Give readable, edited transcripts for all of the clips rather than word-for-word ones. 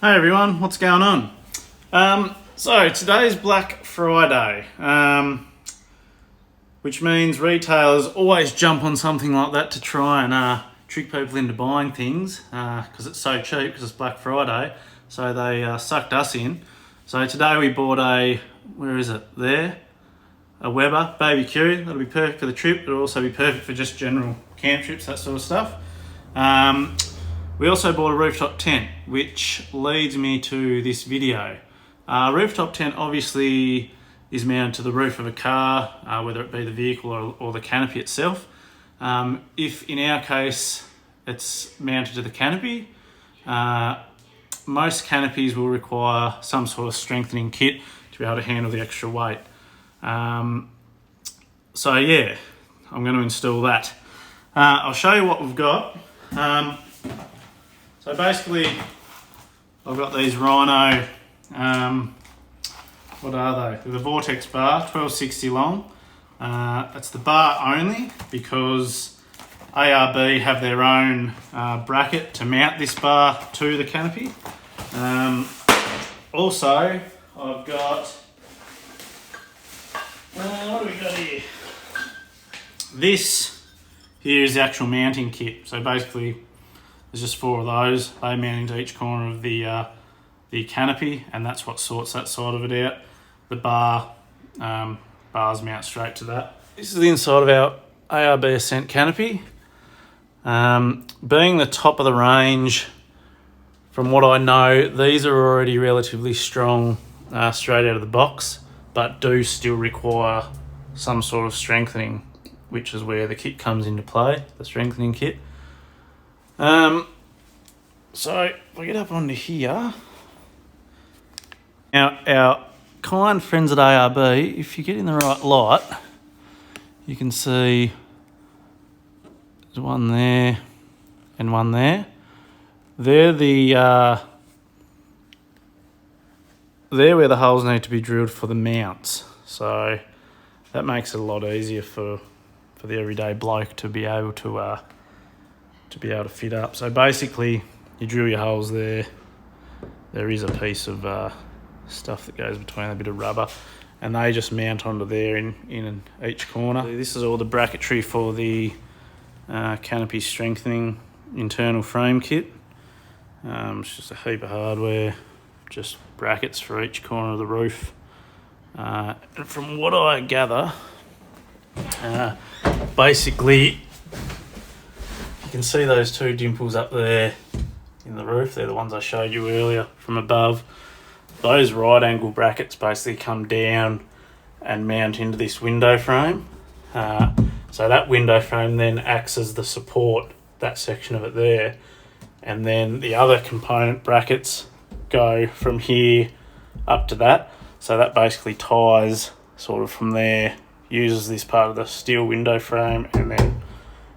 Hey everyone, what's going on? So today's Black Friday, which means retailers always jump on something like that to try and trick people into buying things because it's so cheap because it's Black Friday. So they sucked us in. So today we bought a Weber Baby Q. That'll be perfect for the trip. It'll also be perfect for just general camp trips, that sort of stuff. We also bought a rooftop tent, which leads me to this video. Rooftop tent obviously is mounted to the roof of a car, whether it be the vehicle or the canopy itself. If in our case it's mounted to the canopy, most canopies will require some sort of strengthening kit to be able to handle the extra weight. So yeah, I'm going to install that. I'll show you what we've got. So basically, I've got these Rhino, what are they? They're the Vortex bar, 1260 long. It's the bar only because ARB have their own bracket to mount this bar to the canopy. Also, I've got, what do we got here? This here is the actual mounting kit. So basically, there's just 4 of those. They mount into each corner of the canopy, and that's what sorts that side of it out. The bars mount straight to that. This is the inside of our ARB Ascent Canopy. Being the top of the range, from what I know, these are already relatively strong straight out of the box, but do still require some sort of strengthening, which is where the kit comes into play, the strengthening kit. So if I get up onto here, now our kind friends at ARB, if you get in the right light, you can see there's one there and one there. They're where the holes need to be drilled for the mounts. So that makes it a lot easier for the everyday bloke to be able to fit up. So basically, you drill your holes there. There is a piece of stuff that goes between, a bit of rubber, and they just mount onto there in each corner. This is all the bracketry for the canopy strengthening internal frame kit. It's just a heap of hardware, just brackets for each corner of the roof. And from what I gather, basically, you can see those 2 dimples up there in the roof. They're the ones I showed you earlier from above. Those right angle brackets basically come down and mount into this window frame. So that window frame then acts as the support, that section of it there. And then the other component brackets go from here up to that. So that basically ties sort of from there, uses this part of the steel window frame, and then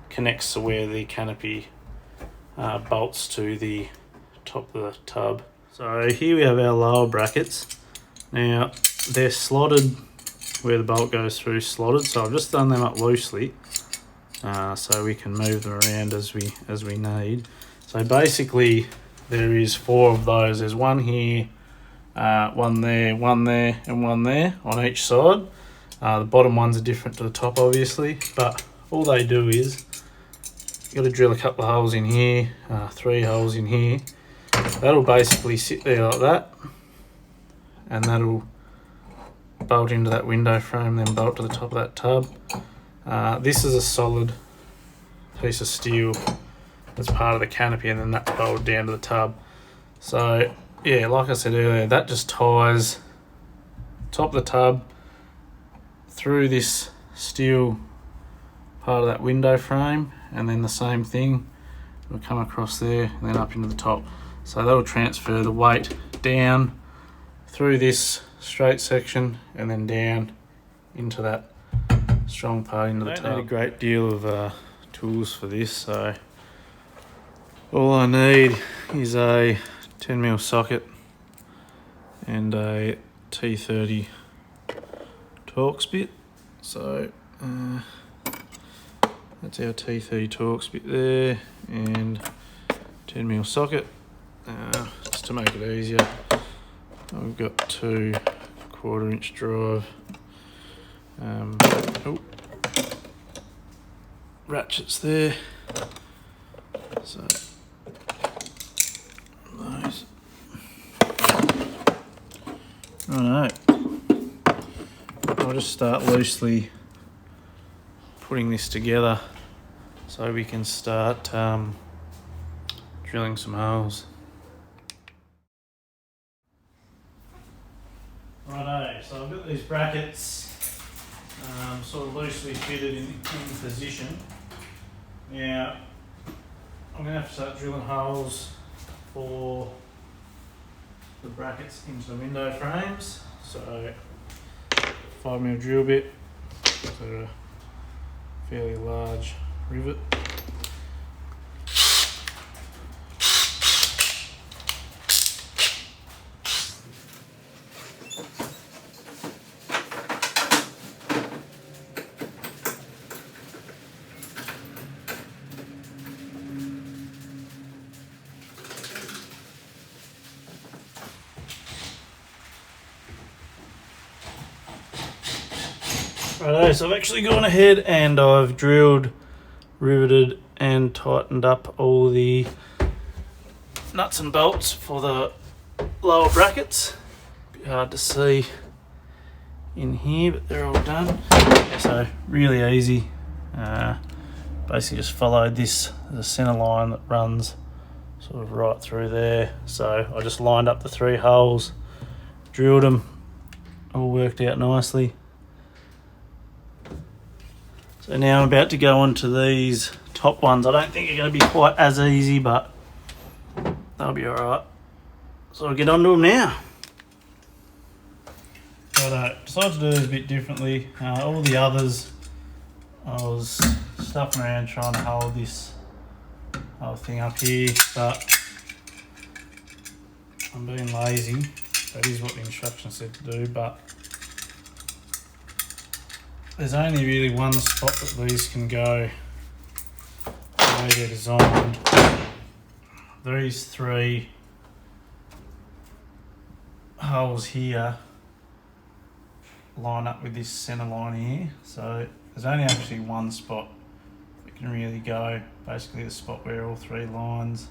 connects to where the canopy bolts to the top of the tub. So here we have our lower brackets. Now they're slotted where the bolt goes through, slotted. So I've just done them up loosely so we can move them around as we need. So basically there is 4 of those. There's one here, one there, and one there on each side. The bottom ones are different to the top, obviously, but all they do is got to drill a couple of holes in here, 3 holes in here. That'll basically sit there like that, and that'll bolt into that window frame, then bolt to the top of that tub. This is a solid piece of steel that's part of the canopy, and then that's bolted down to the tub. So yeah, like I said earlier, that just ties top of the tub through this steel part of that window frame, and then the same thing will come across there and then up into the top. So that'll transfer the weight down through this straight section and then down into that strong part into the tub. I don't need a great deal of tools for this, so all I need is a 10mm socket and a T30 Torx bit. So that's our T30 Torx bit there, and 10mm socket. Just to make it easier, I've got 2 1/4-inch drive ratchets there. So those. Righto. I'll just start loosely putting this together so we can start drilling some holes. Righto, so I've got these brackets sort of loosely fitted in position. Now I'm going to have to start drilling holes for the brackets into the window frames. So 5mm drill bit, so a fairly large rivet. Righto, so I've actually gone ahead and I've drilled, riveted and tightened up all the nuts and bolts for the lower brackets. Bit hard to see in here, but they're all done. So really easy. Basically just followed the center line that runs sort of right through there. So I just lined up the 3 holes, drilled them, all worked out nicely. So now I'm about to go on to these top ones. I don't think they're going to be quite as easy, but they'll be alright. So I'll get on to them now. But I decided to do this a bit differently. All the others, I was stuffing around trying to hold this whole thing up here, but I'm being lazy. That is what the instructions said to do, but there's only really one spot that these can go the way they're designed. These 3 holes here line up with this center line here, so there's only actually one spot that can really go, basically the spot where all 3 holes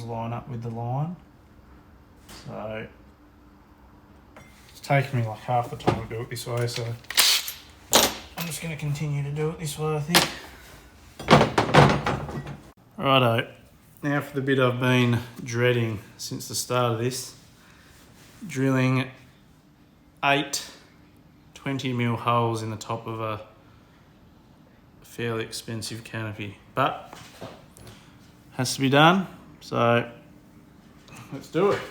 line up with the line. So it's taken me like half the time to do it this way, so I'm just going to continue to do it this way, I think. Righto, now for the bit I've been dreading since the start of this. Drilling 8 20mm holes in the top of a fairly expensive canopy, but has to be done, so let's do it.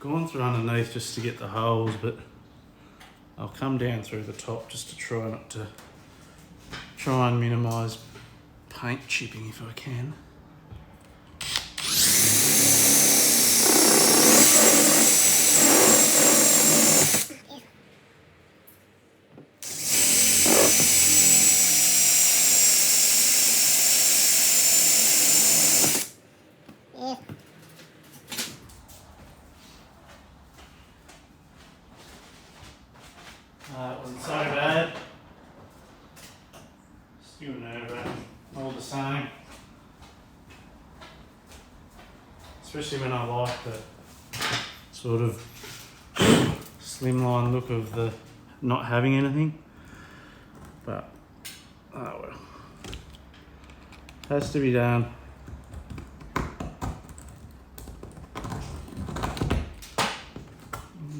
Gone through underneath just to get the holes, but I'll come down through the top just to try and minimise paint chipping if I can. It wasn't so bad. Still nerve-wracking, all the same. Especially when I like the sort of slimline look of the not having anything. But, oh well. Has to be done.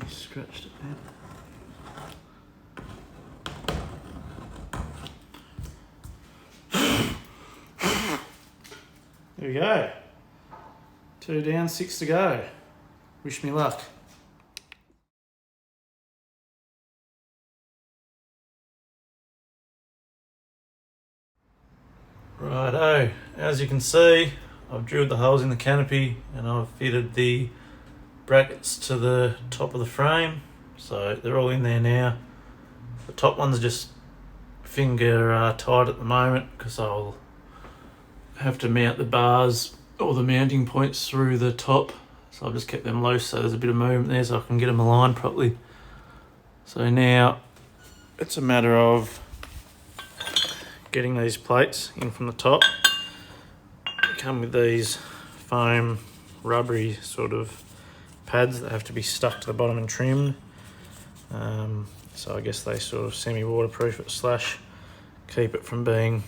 Scratched it there. There we go. 2 down, 6 to go. Wish me luck. Righto, as you can see, I've drilled the holes in the canopy and I've fitted the brackets to the top of the frame, so they're all in there now. The top ones are just finger tight at the moment because I'll have to mount the bars or the mounting points through the top, so I've just kept them loose so there's a bit of movement there so I can get them aligned properly. So now it's a matter of getting these plates in from the top. They come with these foam rubbery sort of pads that have to be stuck to the bottom and trimmed. So I guess they sort of semi-waterproof it slash keep it from being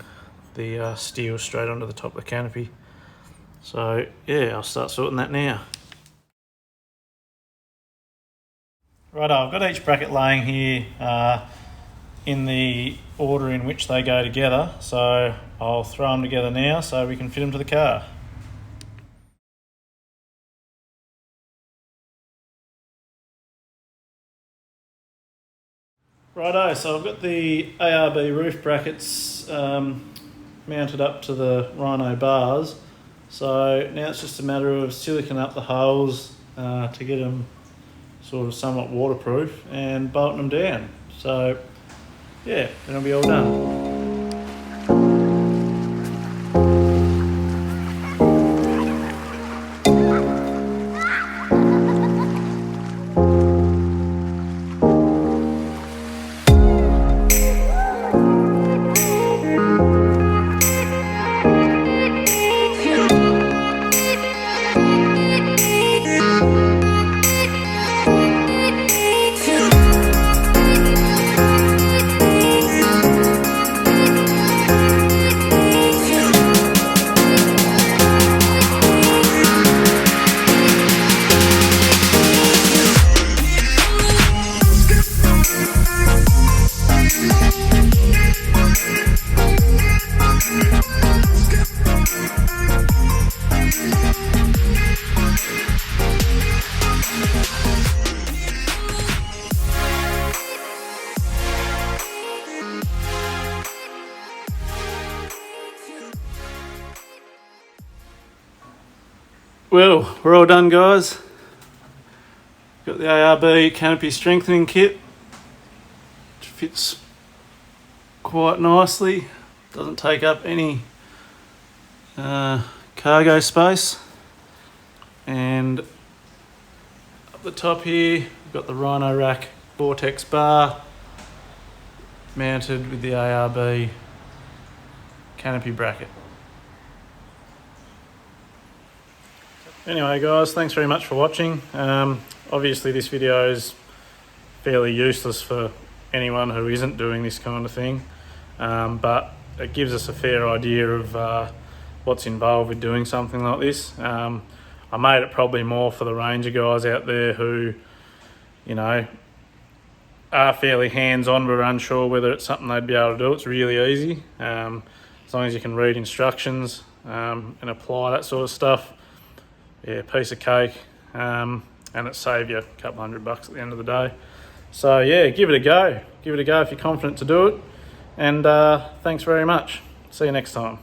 the steel straight onto the top of the canopy. So yeah, I'll start sorting that now. Righto, I've got each bracket laying here in the order in which they go together, so I'll throw them together now so we can fit them to the car. Righto, so I've got the ARB roof brackets mounted up to the rhino bars, so now it's just a matter of silicon up the holes to get them sort of somewhat waterproof and bolting them down. So yeah, then it'll be all done. Well, we're all done, guys. Got the ARB canopy strengthening kit, which fits quite nicely. Doesn't take up any cargo space. And up the top here, we've got the Rhino Rack Vortex bar mounted with the ARB canopy bracket. Anyway guys, thanks very much for watching. Obviously this video is fairly useless for anyone who isn't doing this kind of thing, but it gives us a fair idea of what's involved with doing something like this. I made it probably more for the ranger guys out there who, you know, are fairly hands-on but are unsure whether it's something they'd be able to do. It's really easy, as long as you can read instructions and apply that sort of stuff. Yeah, piece of cake, and it saved you a couple $100 at the end of the day. So yeah, give it a go. Give it a go if you're confident to do it. And thanks very much. See you next time.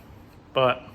Bye.